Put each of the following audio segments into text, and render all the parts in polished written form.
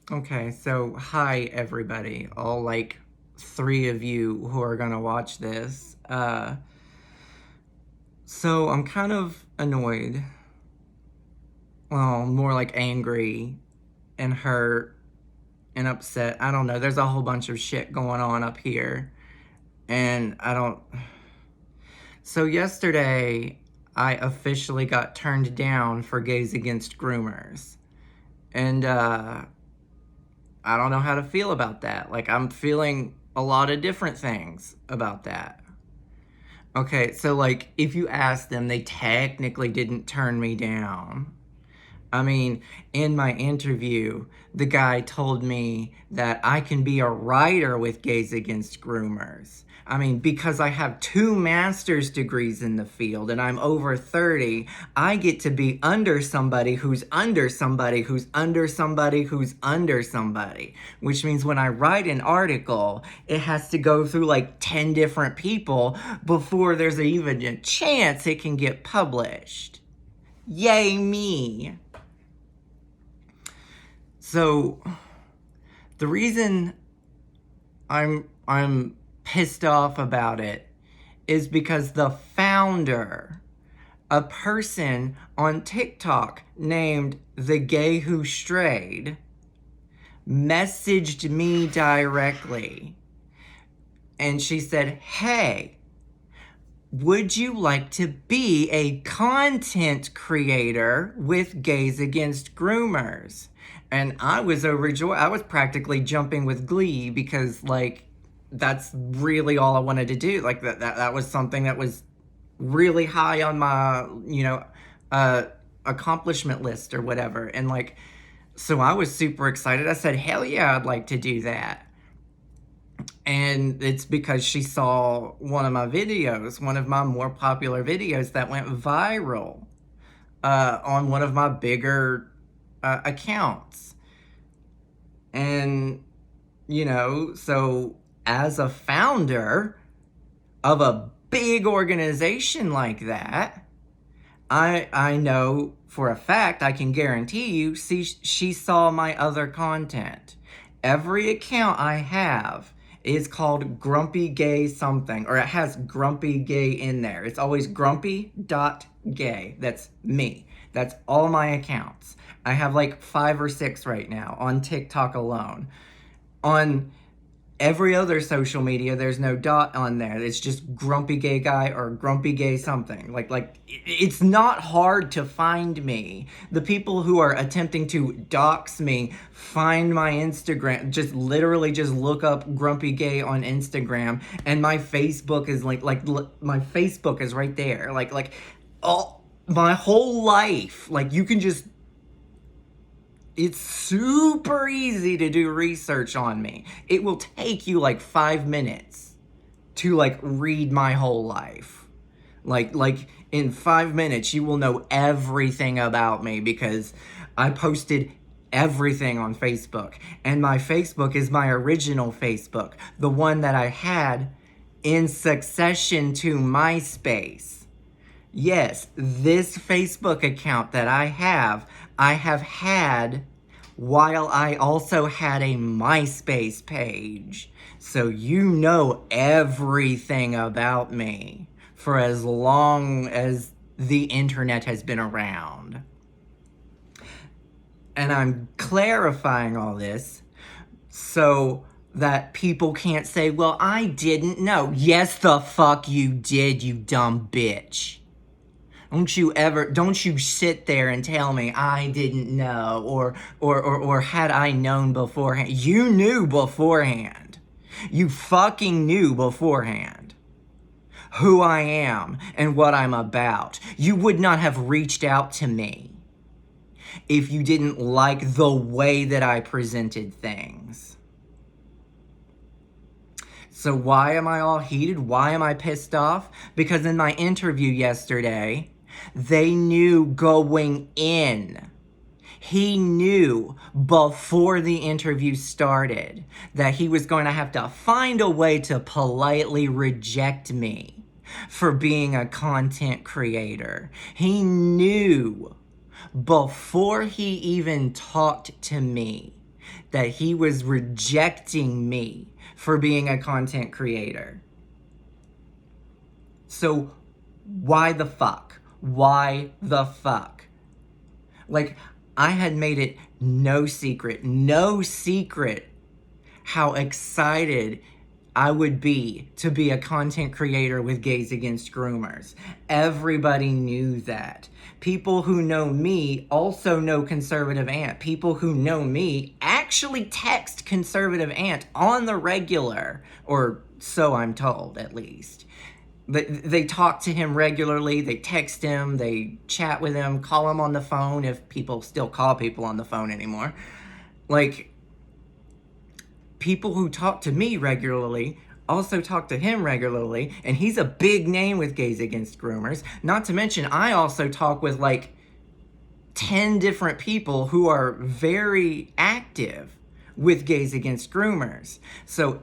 Okay, so hi everybody, all like three of you who are gonna watch this. So I'm kind of annoyed, well, more like angry and hurt and upset. I don't know, there's a whole bunch of shit going on up here, and I don't. So yesterday, I officially got turned down for Gays Against Groomers, and I don't know how to feel about that. Like, I'm feeling a lot of different things about that. Okay, so like, if you ask them, they technically didn't turn me down. I mean, in my interview, the guy told me that I can be a writer with Gays Against Groomers. I mean, because I have 2 master's degrees in the field and I'm over 30, I get to be under somebody who's under somebody who's under somebody who's under somebody. Which means when I write an article, it has to go through like 10 different people before there's even a chance it can get published. Yay me. So the reason I'm pissed off about it is because the founder, a person on TikTok named The Gay Who Strayed, messaged me directly. And she said, "Hey, would you like to be a content creator with Gays Against Groomers?" And I was overjoyed. I was practically jumping with glee because, like, that's really all I wanted to do. Like, that was something that was really high on my, accomplishment list or whatever. And, like, so I was super excited. I said, hell yeah, I'd like to do that. And it's because she saw one of my videos, one of my more popular videos that went viral on one of my bigger accounts. And, so as a founder of a big organization like that, I know for a fact, I can guarantee you, she saw my other content. Every account I have is called Grumpy Gay something, or it has Grumpy Gay in there. It's always grumpy.gay. That's me. That's all my accounts. I have like 5 or 6 right now on TikTok alone. On every other social media, there's no dot on there. It's just grumpy gay guy or grumpy gay something. Like it's not hard to find me. The people who are attempting to dox me, find my Instagram, just literally just look up grumpy gay on Instagram, and my Facebook is my Facebook is right there. Like all my whole life. Like, you can just, it's super easy to do research on me. It will take you like 5 minutes to like read my whole life. Like in 5 minutes you will know everything about me because I posted everything on Facebook. And my Facebook is my original Facebook, the one that I had in succession to MySpace. Yes, this Facebook account that I have had while I also had a MySpace page. So you know everything about me for as long as the internet has been around. And I'm clarifying all this so that people can't say, well, I didn't know. Yes, the fuck you did, you dumb bitch. Don't you sit there and tell me I didn't know or had I known beforehand. You knew beforehand. You fucking knew beforehand who I am and what I'm about. You would not have reached out to me if you didn't like the way that I presented things. So why am I all heated? Why am I pissed off? Because in my interview yesterday, they knew going in. He knew before the interview started that he was going to have to find a way to politely reject me for being a content creator. He knew before he even talked to me that he was rejecting me for being a content creator. So why the fuck? Why the fuck? Like, I had made it no secret how excited I would be to be a content creator with Gays Against Groomers. Everybody knew that. People who know me also know Conservative Aunt. People who know me actually text Conservative Aunt on the regular, or so I'm told at least. They talk to him regularly, they text him, they chat with him, call him on the phone, if people still call people on the phone anymore. Like, people who talk to me regularly also talk to him regularly, and he's a big name with Gays Against Groomers. Not to mention, I also talk with like 10 different people who are very active with Gays Against Groomers. So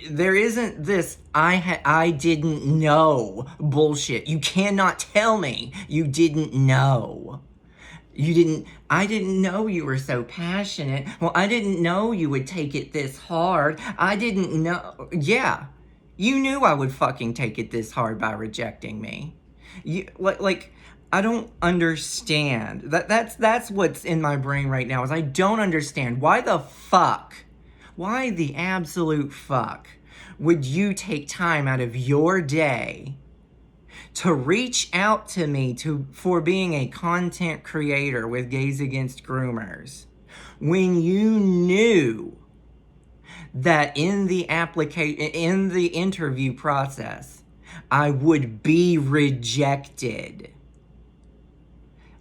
there isn't this I didn't know bullshit. You cannot tell me you didn't know. I didn't know you were so passionate. Well, I didn't know you would take it this hard. I didn't know. Yeah, you knew I would fucking take it this hard by rejecting me. I don't understand. That's what's in my brain right now, is I don't understand. Why the absolute fuck would you take time out of your day to reach out to me for being a content creator with Gays Against Groomers when you knew that in the interview process I would be rejected?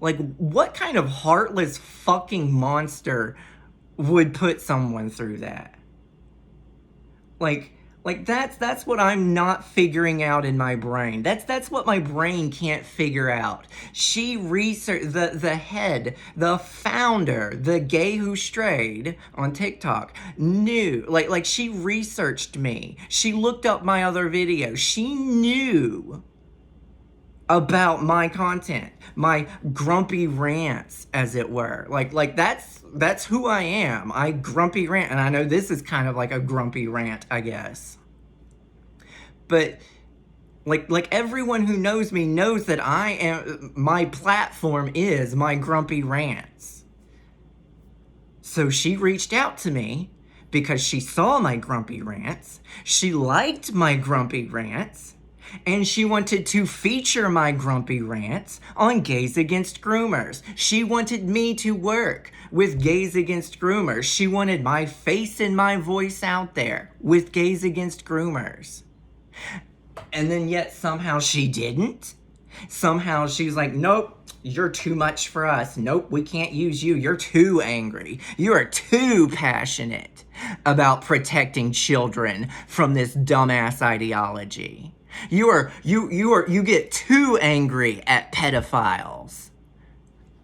Like, what kind of heartless fucking monster would put someone through that? Like that's what I'm not figuring out in my brain. That's what my brain can't figure out. She researched the founder, the gay who strayed on TikTok, knew, like she researched me. She looked up my other videos. She knew about my content, my grumpy rants, as it were. Like that's who I am. I grumpy rant, and I know this is kind of like a grumpy rant, I guess. But like everyone who knows me knows that my platform is my grumpy rants. So she reached out to me because she saw my grumpy rants. She liked my grumpy rants. And she wanted to feature my grumpy rants on Gays Against Groomers. She wanted me to work with Gays Against Groomers. She wanted my face and my voice out there with Gays Against Groomers. And then yet somehow she didn't. Somehow she's like, nope, you're too much for us. Nope, we can't use you. You're too angry. You are too passionate about protecting children from this dumbass ideology. You get too angry at pedophiles.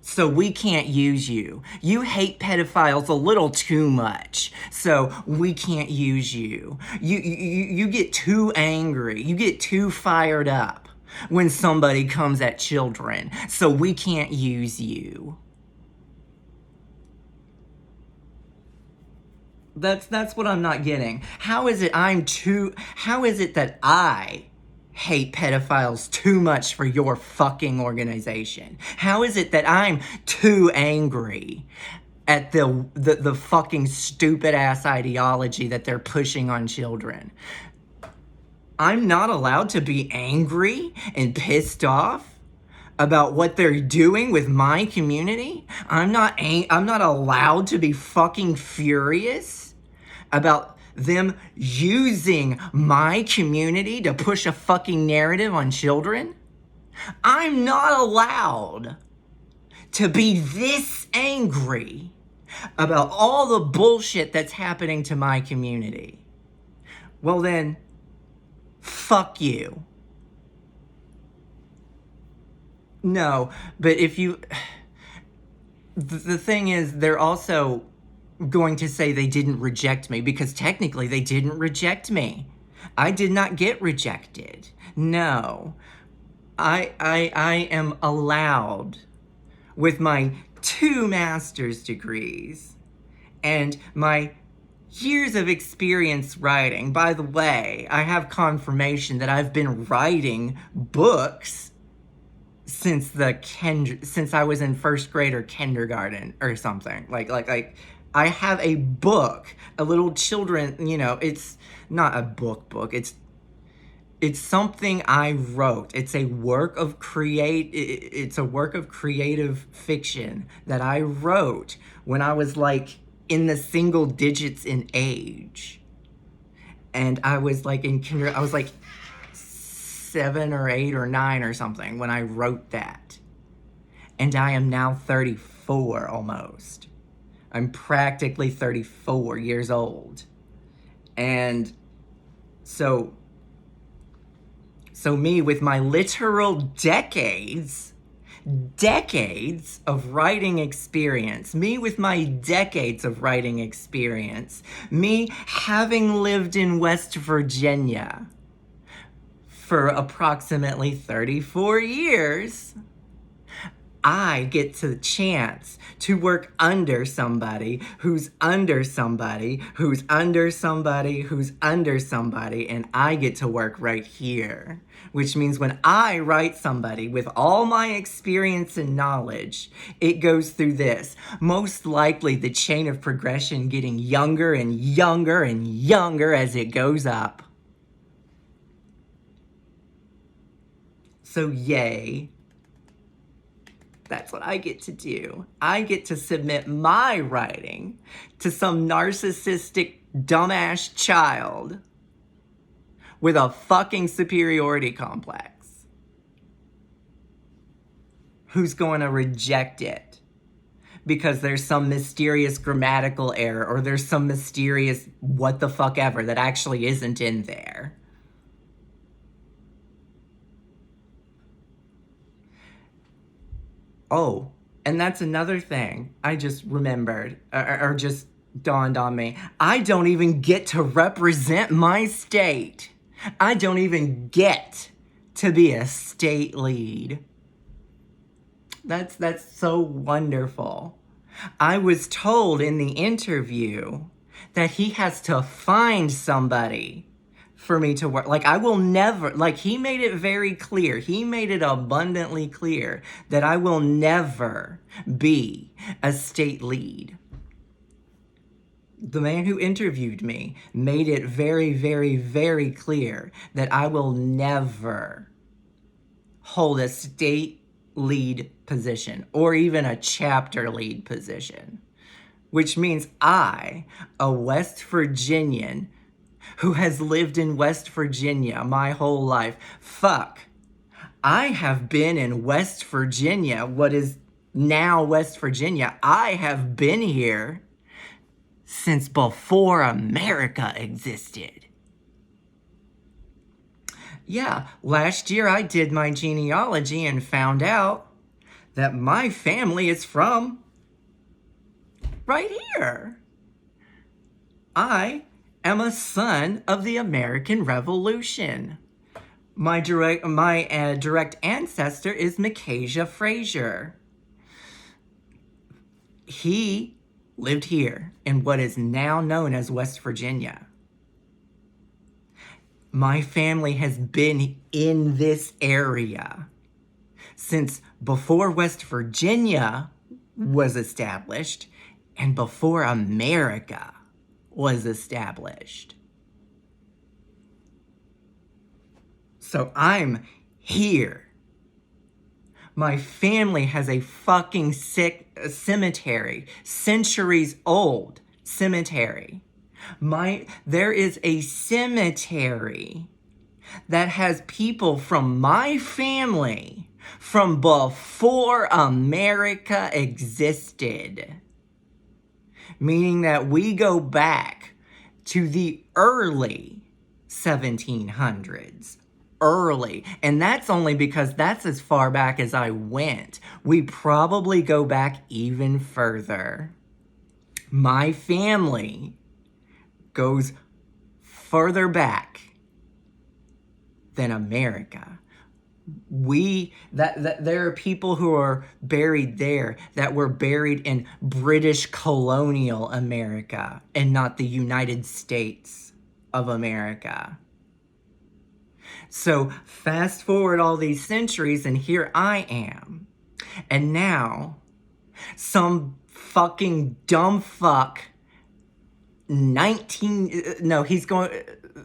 So we can't use you. You hate pedophiles a little too much. So we can't use you. You get too angry. You get too fired up when somebody comes at children. So we can't use you. That's what I'm not getting. How is it that I hate pedophiles too much for your fucking organization? How is it that I'm too angry at the fucking stupid ass ideology that they're pushing on children? I'm not allowed to be angry and pissed off about what they're doing with my community? I'm not allowed to be fucking furious about them using my community to push a fucking narrative on children? I'm not allowed to be this angry about all the bullshit that's happening to my community. Well then, fuck you. No, but if you... The thing is, they're also going to say they didn't reject me, because technically they didn't reject me. I did not get rejected. No. I am allowed, with my 2 master's degrees And my years of experience writing, by the way, I have confirmation that I've been writing books since since I was in first grade or kindergarten or something. Like I have a book, a little children, it's not a book. It's something I wrote. It's a work of creative fiction that I wrote when I was like in the single digits in age. And I was like I was like 7 or 8 or 9 or something when I wrote that. And I am now 34 almost. I'm practically 34 years old. And so me with my literal decades of writing experience, me with my decades of writing experience, me having lived in West Virginia for approximately 34 years, I get the chance to work under somebody who's under somebody who's under somebody who's under somebody, and I get to work right here. Which means when I write somebody with all my experience and knowledge, it goes through this. Most likely the chain of progression getting younger and younger and younger as it goes up. So yay. That's what I get to do. I get to submit my writing to some narcissistic, dumbass child with a fucking superiority complex who's going to reject it because there's some mysterious grammatical error or there's some mysterious what the fuck ever that actually isn't in there. Oh, and that's another thing I just remembered, or just dawned on me. I don't even get to represent my state. I don't even get to be a state lead. That's so wonderful. I was told in the interview that he has to find somebody for me to work. Like, I will never, like, he made it very clear. He made it abundantly clear that I will never be a state lead. The man who interviewed me made it very, very, very clear that I will never hold a state lead position or even a chapter lead position, which means I, a West Virginian who has lived in West Virginia my whole life. Fuck. I have been in West Virginia, what is now West Virginia. I have been here since before America existed. Yeah, last year I did my genealogy and found out that my family is from right here. I am a son of the American Revolution. My direct ancestor is Micajah Frazier. He lived here in what is now known as West Virginia. My family has been in this area since before West Virginia was established and before America was established. So I'm here. My family has a fucking sick cemetery, centuries old cemetery. There is a cemetery that has people from my family from before America existed. Meaning that we go back to the early 1700s. Early. And that's only because that's as far back as I went. We probably go back even further. My family goes further back than America. that there are people who are buried there that were buried in British colonial America and not the United States of America. So fast forward all these centuries and here I am. And now some fucking dumb fuck 19 no he's going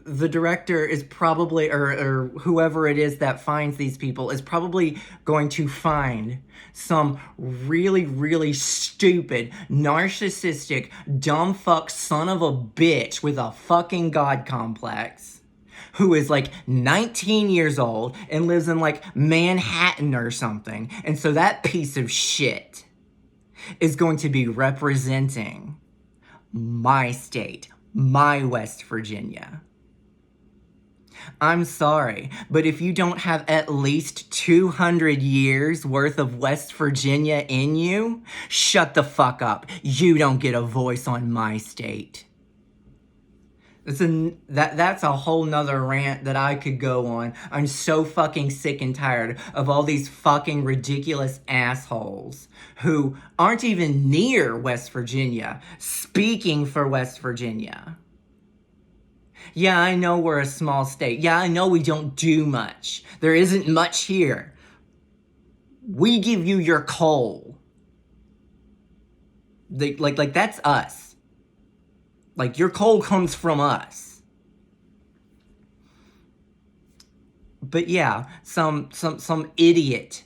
the director is probably or whoever it is that finds these people is probably going to find some really really stupid narcissistic dumb fuck son of a bitch with a fucking god complex who is like 19 years old and lives in like Manhattan or something, and so that piece of shit is going to be representing my state, my West Virginia. I'm sorry, but if you don't have at least 200 years worth of West Virginia in you, shut the fuck up. You don't get a voice on my state. That's a whole nother rant that I could go on. I'm so fucking sick and tired of all these fucking ridiculous assholes who aren't even near West Virginia speaking for West Virginia. Yeah, I know we're a small state. Yeah, I know we don't do much. There isn't much here. We give you your coal. Like that's us. Like, your coal comes from us. But yeah, some idiot,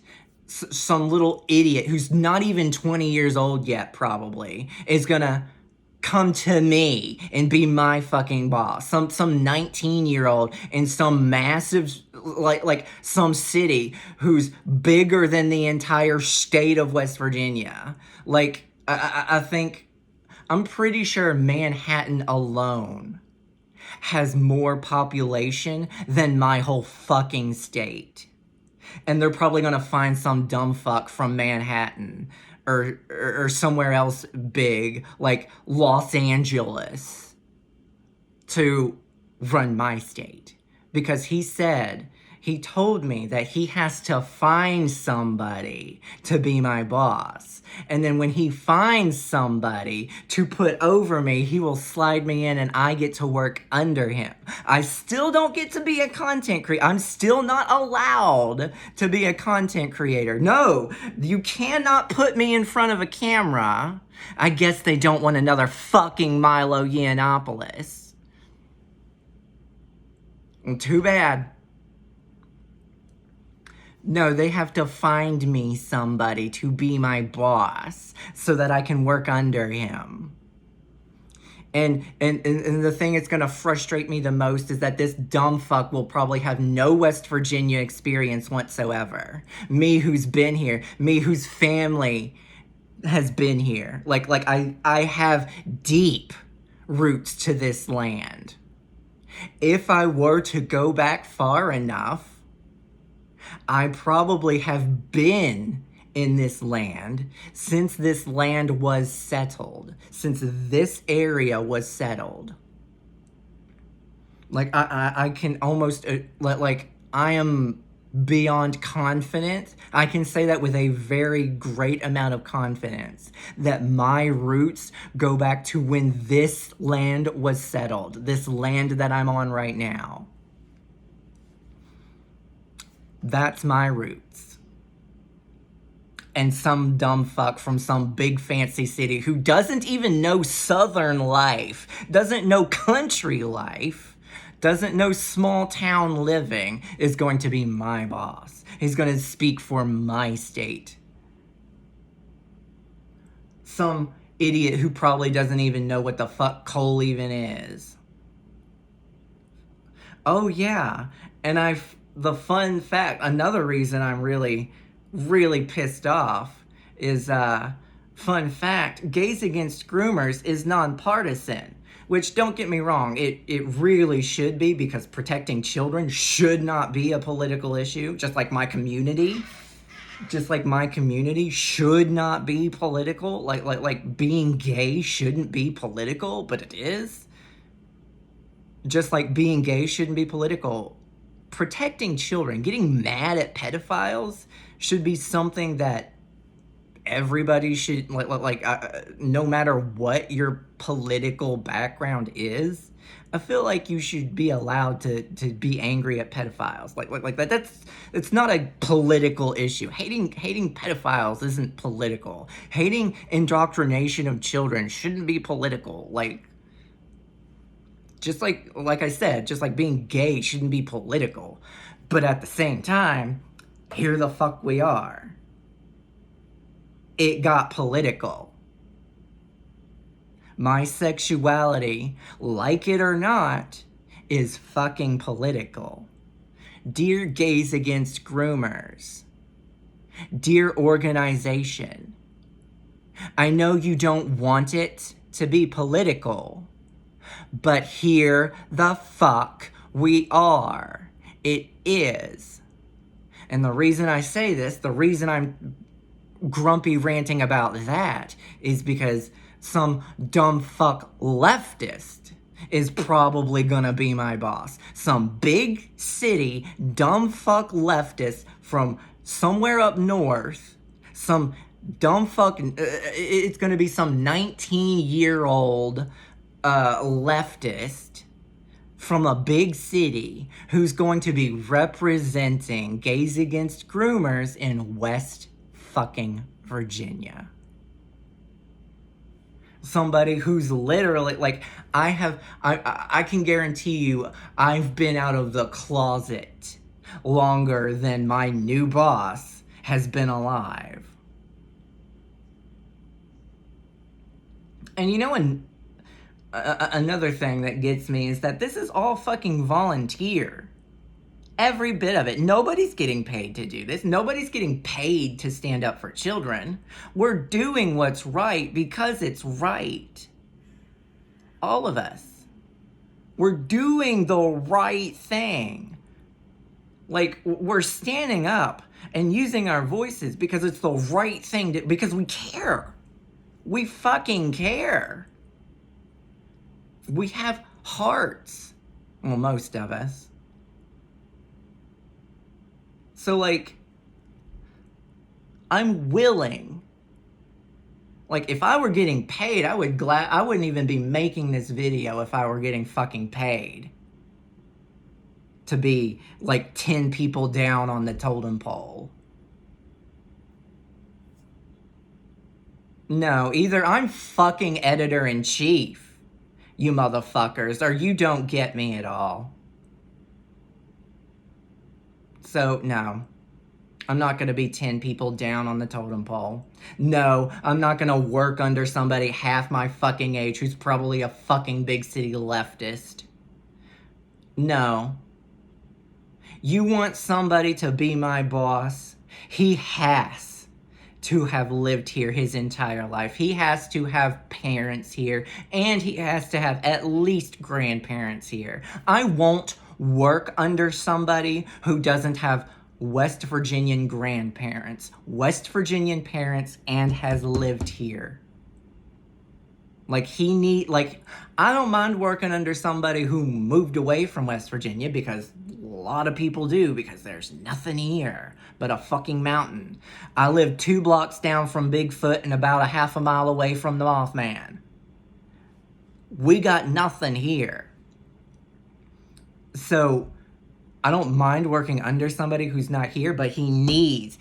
some little idiot who's not even 20 years old yet, probably, is gonna come to me and be my fucking boss. Some 19-year-old in some massive, like some city who's bigger than the entire state of West Virginia. Like, I think... I'm pretty sure Manhattan alone has more population than my whole fucking state. And they're probably gonna find some dumb fuck from Manhattan or somewhere else big, like Los Angeles, to run my state. Because he told me that he has to find somebody to be my boss. And then when he finds somebody to put over me, he will slide me in and I get to work under him. I still don't get to be a content creator. I'm still not allowed to be a content creator. No, you cannot put me in front of a camera. I guess they don't want another fucking Milo Yiannopoulos. Too bad. No, they have to find me somebody to be my boss so that I can work under him. And the thing that's going to frustrate me the most is that this dumb fuck will probably have no West Virginia experience whatsoever. Me who's been here, me whose family has been here. Like I have deep roots to this land. If I were to go back far enough, I probably have been in this land since this land was settled, since this area was settled. Like, I can almost, like, I am beyond confident. I can say that with a very great amount of confidence that my roots go back to when this land was settled, this land that I'm on right now. That's my roots. And some dumb fuck from some big fancy city who doesn't even know Southern life, doesn't know country life, doesn't know small town living is going to be my boss. He's going to speak for my state. Some idiot who probably doesn't even know what the fuck coal even is. Oh yeah, and the fun fact, another reason I'm really, really pissed off is, fun fact, Gays Against Groomers is nonpartisan. Which, don't get me wrong, it really should be, because protecting children should not be a political issue, just like my community. Just like my community should not be political. Like being gay shouldn't be political, but it is. Just like being gay shouldn't be political, protecting children, getting mad at pedophiles should be something that everybody should, no matter what your political background is. I feel like you should be allowed to be angry at pedophiles. Like that. It's not a political issue. Hating pedophiles isn't political. Hating indoctrination of children shouldn't be political. Just like I said, just like being gay shouldn't be political. But at the same time, here the fuck we are. It got political. My sexuality, like it or not, is fucking political. Dear Gays Against Groomers, dear organization, I know you don't want it to be political, but here the fuck we are. It is. And the reason I say this, the reason I'm grumpy ranting about that, is because some dumb fuck leftist is probably gonna be my boss. Some big city dumb fuck leftist from somewhere up north, some dumb fuck, it's gonna be some 19-year-old leftist from a big city who's going to be representing Gays Against Groomers in West fucking Virginia. Somebody who's literally, like, I can guarantee you I've been out of the closet longer than my new boss has been alive. And you know, another thing that gets me is that this is all fucking volunteer. Every bit of it. Nobody's getting paid to do this. Nobody's getting paid to stand up for children. We're doing what's right because it's right. All of us. We're doing the right thing. Like, we're standing up and using our voices because it's the right thing to, because we care. We fucking care. We have hearts. Well, most of us. So, like, I'm willing. Like, if I were getting paid, I wouldn't even be making this video if I were getting fucking paid to be, like, 10 people down on the totem pole. No, either I'm fucking editor-in-chief, you motherfuckers, or you don't get me at all. So, no. I'm not going to be 10 people down on the totem pole. No, I'm not going to work under somebody half my fucking age who's probably a fucking big city leftist. No. You want somebody to be my boss? He has to have lived here his entire life. He has to have parents here, and he has to have at least grandparents here. I won't work under somebody who doesn't have West Virginian grandparents, West Virginian parents, and has lived here. I don't mind working under somebody who moved away from West Virginia, because a lot of people do, because there's nothing here but a fucking mountain. I live 2 blocks down from Bigfoot and about a half a mile away from the Mothman. We got nothing here. So, I don't mind working under somebody who's not here, but it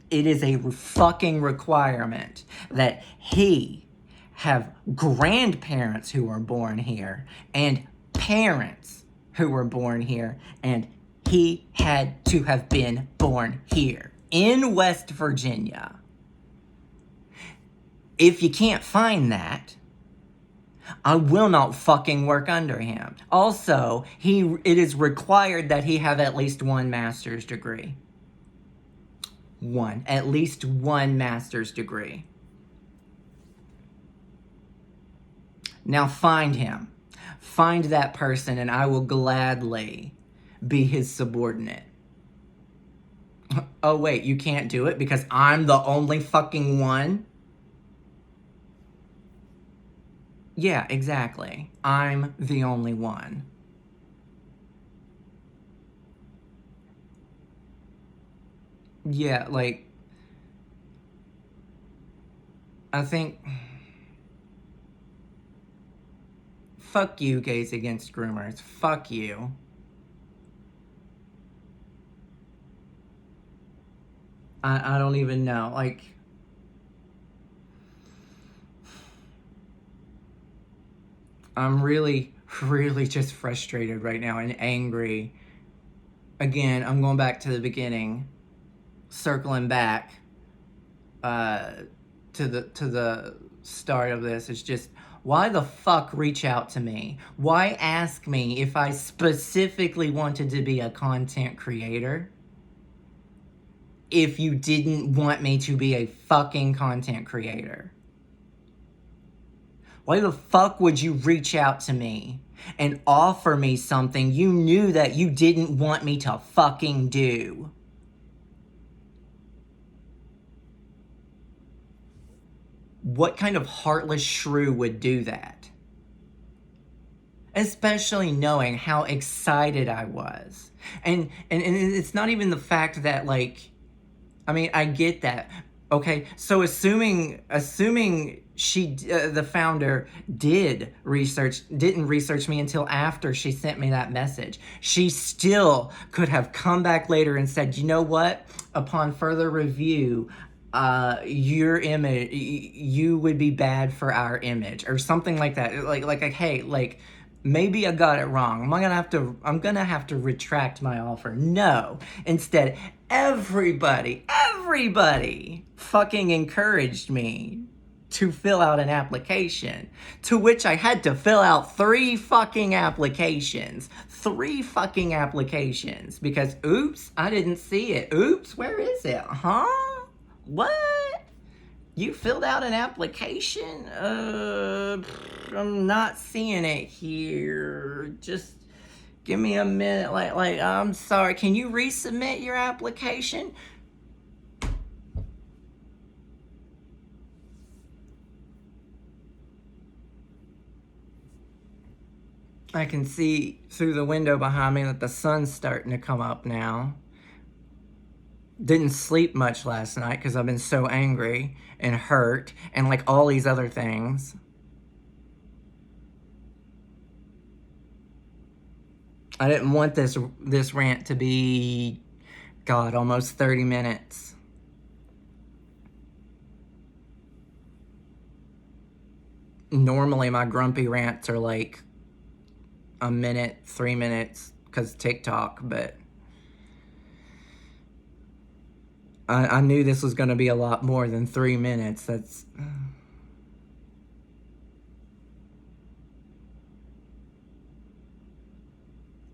is a fucking requirement that he have grandparents who were born here and parents who were born here, and he had to have been born here in West Virginia. If you can't find that, I will not fucking work under him. Also, it is required that he have at least 1 master's degree. At least one master's degree. Now find him. Find that person, and I will gladly be his subordinate. Oh wait, you can't do it because I'm the only fucking one? Yeah, exactly. I'm the only one. Yeah, like, I think, fuck you, Gays Against Groomers. Fuck you. I don't even know. Like, I'm really, really just frustrated right now and angry. Again, I'm going back to the beginning, circling back uh, to the start of this. It's just, why the fuck reach out to me? Why ask me if I specifically wanted to be a content creator if you didn't want me to be a fucking content creator? Why the fuck would you reach out to me and offer me something you knew that you didn't want me to fucking do? What kind of heartless shrew would do that? Especially knowing how excited I was. And it's not even the fact that, like, I mean, I get that. Okay, so assuming she the founder didn't research me until after she sent me that message. She still could have come back later and said, "You know what? Upon further review, your image, you would be bad for our image," or something like that. Like, hey, like, maybe I got it wrong. I'm gonna have to retract my offer. No. Instead, everybody fucking encouraged me to fill out an application, to which I had to fill out 3 fucking applications because, oops, I didn't see it. Oops, where is it? Huh? What? You filled out an application? I'm not seeing it here. Just give me a minute. Like, I'm sorry. Can you resubmit your application? I can see through the window behind me that the sun's starting to come up now. Didn't sleep much last night because I've been so angry and hurt and like all these other things. I didn't want this rant to be, God, almost 30 minutes. Normally my grumpy rants are like a minute, 3 minutes because TikTok, but I knew this was going to be a lot more than 3 minutes. That's...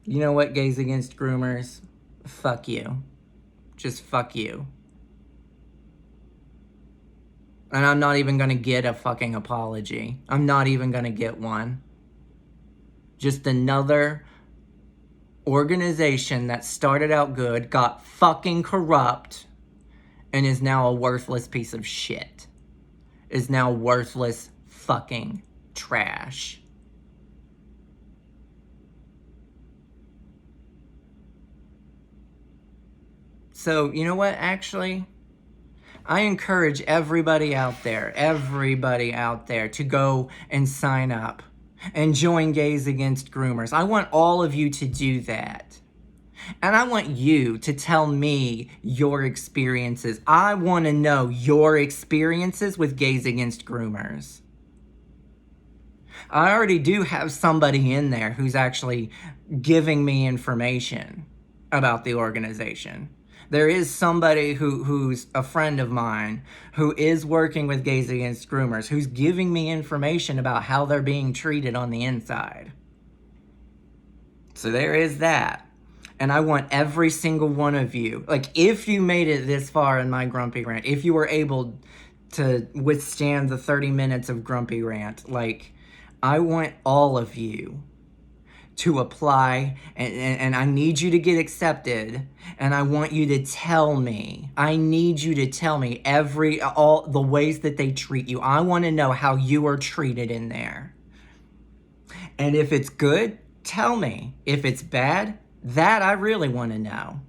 You know what, Gays Against Groomers? Fuck you. Just fuck you. And I'm not even gonna get a fucking apology. I'm not even gonna get one. Just another organization that started out good, got fucking corrupt, and is now a worthless piece of shit. Is now worthless fucking trash. So, you know what, actually? I encourage everybody out there to go and sign up and join Gays Against Groomers. I want all of you to do that. And I want you to tell me your experiences. I want to know your experiences with Gays Against Groomers. I already do have somebody in there who's actually giving me information about the organization. There is somebody who's a friend of mine who is working with Gays Against Groomers, who's giving me information about how they're being treated on the inside. So there is that. And I want every single one of you, like, if you made it this far in my grumpy rant, if you were able to withstand the 30 minutes of grumpy rant, like, I want all of you to apply, and I need you to get accepted, and I want you to tell me. I need you to tell me all the ways that they treat you. I want to know how you are treated in there. And if it's good, tell me. If it's bad, that I really want to know.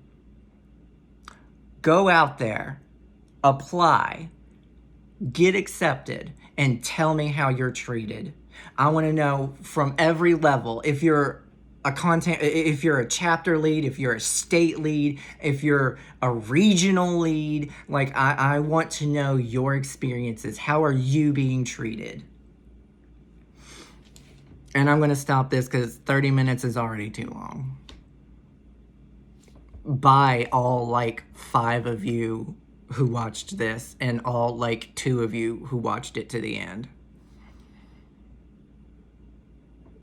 Go out there, apply, get accepted, and tell me how you're treated. I want to know from every level. If you're if you're a chapter lead, if you're a state lead, if you're a regional lead, like I want to know your experiences. How are you being treated? And I'm going to stop this because 30 minutes is already too long. By all like 5 of you who watched this and all like 2 of you who watched it to the end.